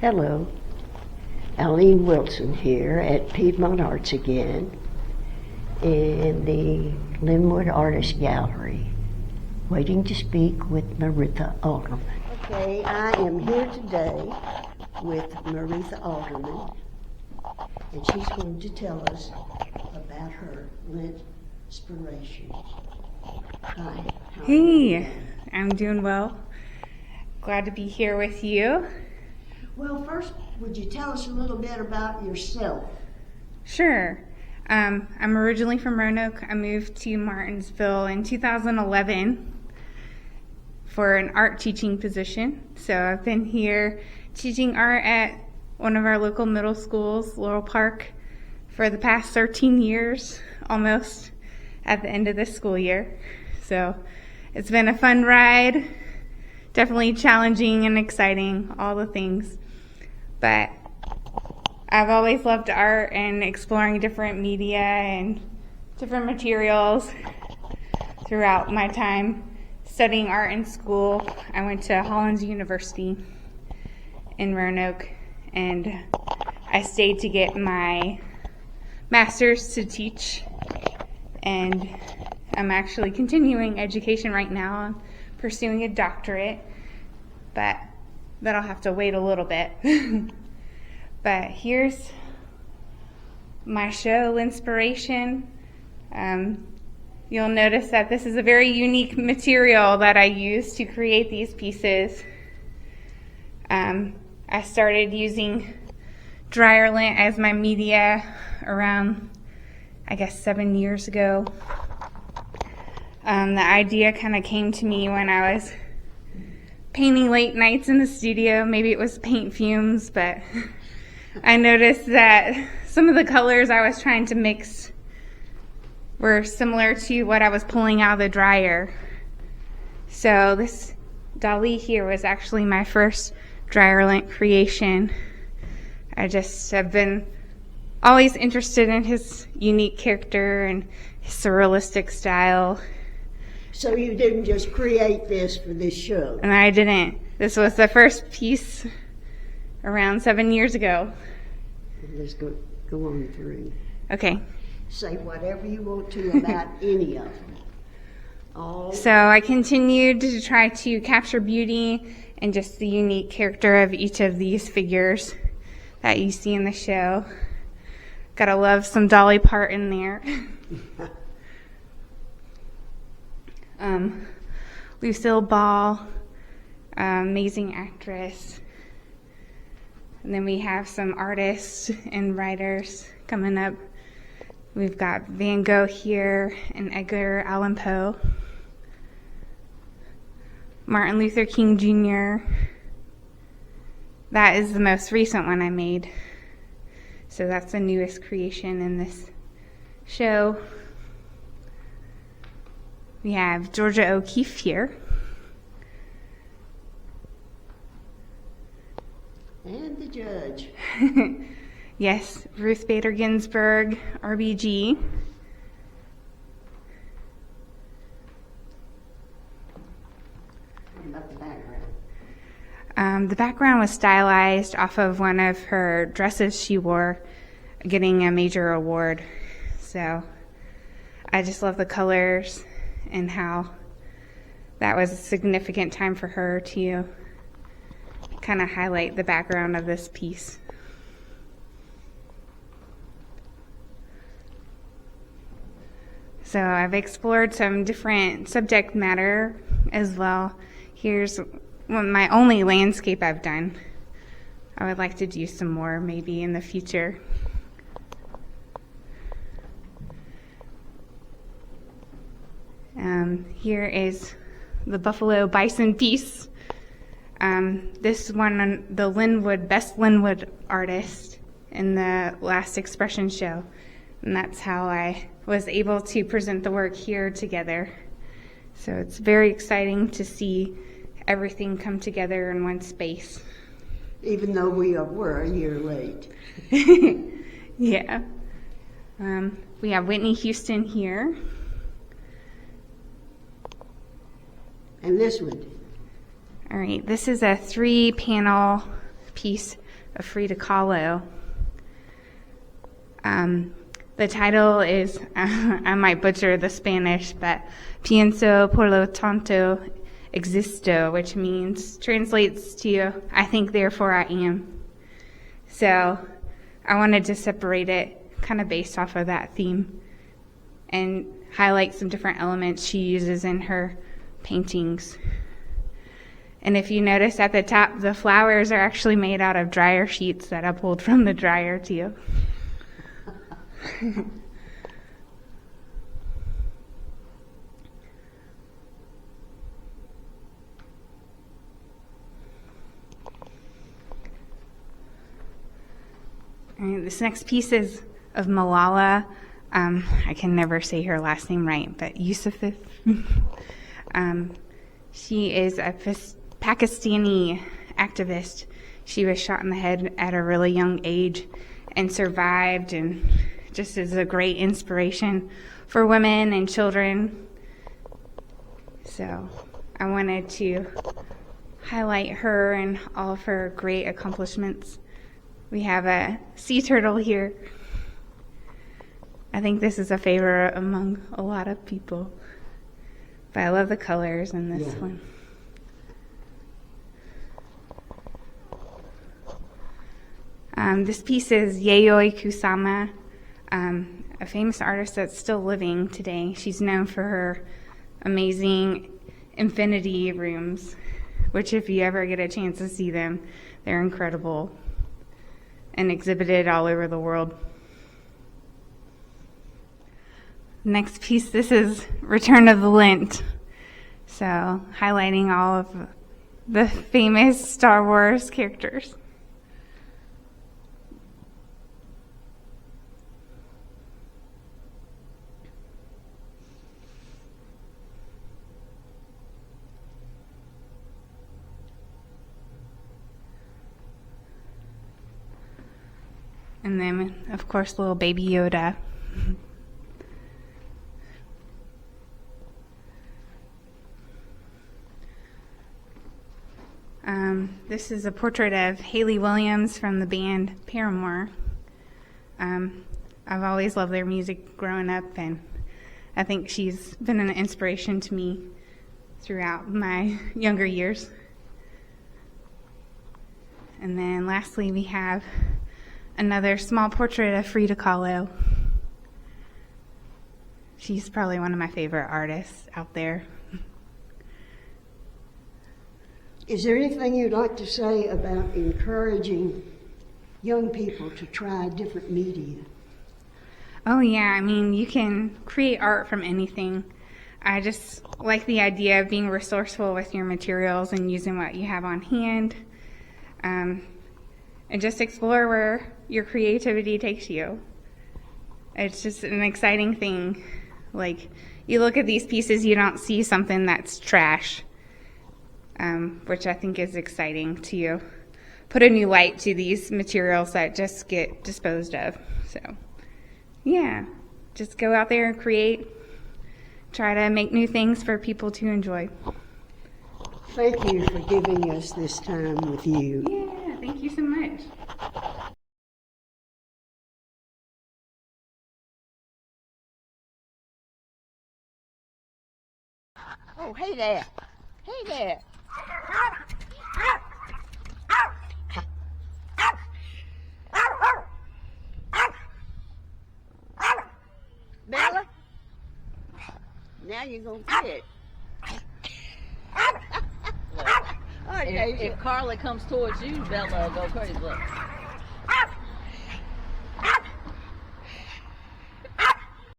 Hello, Aleen Wilson here at Piedmont Arts again in the Linwood Artist Gallery, waiting to speak with Meritha Alderman. Okay, I am here today with Meritha Alderman, and she's going to tell us about her Lint inspiration. Hi. Hey, I'm doing well. Glad to be here with you. Well, first, would you tell us a little bit about yourself? Sure. I'm originally from Roanoke. I moved to Martinsville in 2011 for an art teaching position. So I've been here teaching art at one of our local middle schools, Laurel Park, for the past 13 years, almost, at the end of this school year. So it's been a fun ride, definitely challenging and exciting, all the things. But I've always loved art and exploring different media and different materials throughout my time studying art in school. I went to Hollins University in Roanoke, and I stayed to get my master's to teach, and I'm actually continuing education right now. I'm pursuing a doctorate, but that'll have to wait a little bit. But here's my show, Lintspiration. You'll notice that this is a very unique material that I use to create these pieces. I started using dryer lint as my media around, I guess, 7 years ago. The idea kind of came to me when I was painting late nights in the studio. Maybe it was paint fumes, but I noticed that some of the colors I was trying to mix were similar to what I was pulling out of the dryer. So this Dali here was actually my first dryer lint creation. I just have been always interested in his unique character and his surrealistic style. So you didn't just create this for this show? And I didn't. This was the first piece around 7 years ago. Let's go on through. Okay. Say whatever you want to about any of them. So I continued to try to capture beauty and just the unique character of each of these figures that you see in the show. Gotta love some Dolly Parton there. Lucille Ball, amazing actress. And then we have some artists and writers coming up. We've got Van Gogh here and Edgar Allan Poe. Martin Luther King Jr. That is the most recent one I made. So that's the newest creation in this show. We have Georgia O'Keeffe here. And the judge. Yes, Ruth Bader Ginsburg, RBG. What about the background? The background was stylized off of one of her dresses she wore getting a major award. So I just love the colors and how that was a significant time for her to kind of highlight the background of this piece. So I've explored some different subject matter as well. Here's my only landscape I've done. I would like to do some more maybe in the future. Here is the Buffalo Bison piece. This one, the Linwood, best Linwood artist in the last expression show. And that's how I was able to present the work here together. So it's very exciting to see everything come together in one space. Even though we're a year late. Yeah. We have Whitney Houston here. And this one? All right, this is a 3-panel piece a Frida Kahlo. The title is, I might butcher the Spanish, but Pienso por lo tanto existo, which translates to, I think therefore I am. So I wanted to separate it kind of based off of that theme and highlight some different elements she uses in her paintings. And if you notice at the top, the flowers are actually made out of dryer sheets that I pulled from the dryer too. And this next piece is of Malala. I can never say her last name right, but Yousafzai. She is a Pakistani activist. She was shot in the head at a really young age and survived, and just is a great inspiration for women and children. So I wanted to highlight her and all of her great accomplishments. We have a sea turtle here. I think this is a favorite among a lot of people. But I love the colors in this one. This piece is Yayoi Kusama, a famous artist that's still living today. She's known for her amazing infinity rooms, which if you ever get a chance to see them, they're incredible and exhibited all over the world. Next piece, this is Return of the Lint. So highlighting all of the famous Star Wars characters. And then, of course, little baby Yoda. This is a portrait of Hayley Williams from the band Paramore. I've always loved their music growing up, and I think she's been an inspiration to me throughout my younger years. And then lastly, we have another small portrait of Frida Kahlo. She's probably one of my favorite artists out there. Is there anything you'd like to say about encouraging young people to try different media? Oh yeah, I mean, you can create art from anything. I just like the idea of being resourceful with your materials and using what you have on hand. And just explore where your creativity takes you. It's just an exciting thing. Like, you look at these pieces, you don't see something that's trash, which I think is exciting to put a new light to these materials that just get disposed of. So, yeah, just go out there and create. Try to make new things for people to enjoy. Thank you for giving us this time with you. Yeah, thank you so much. Oh, hey there. Hey there. Bella, now you're going to get it. If Carla comes towards you, Bella will go crazy. Look.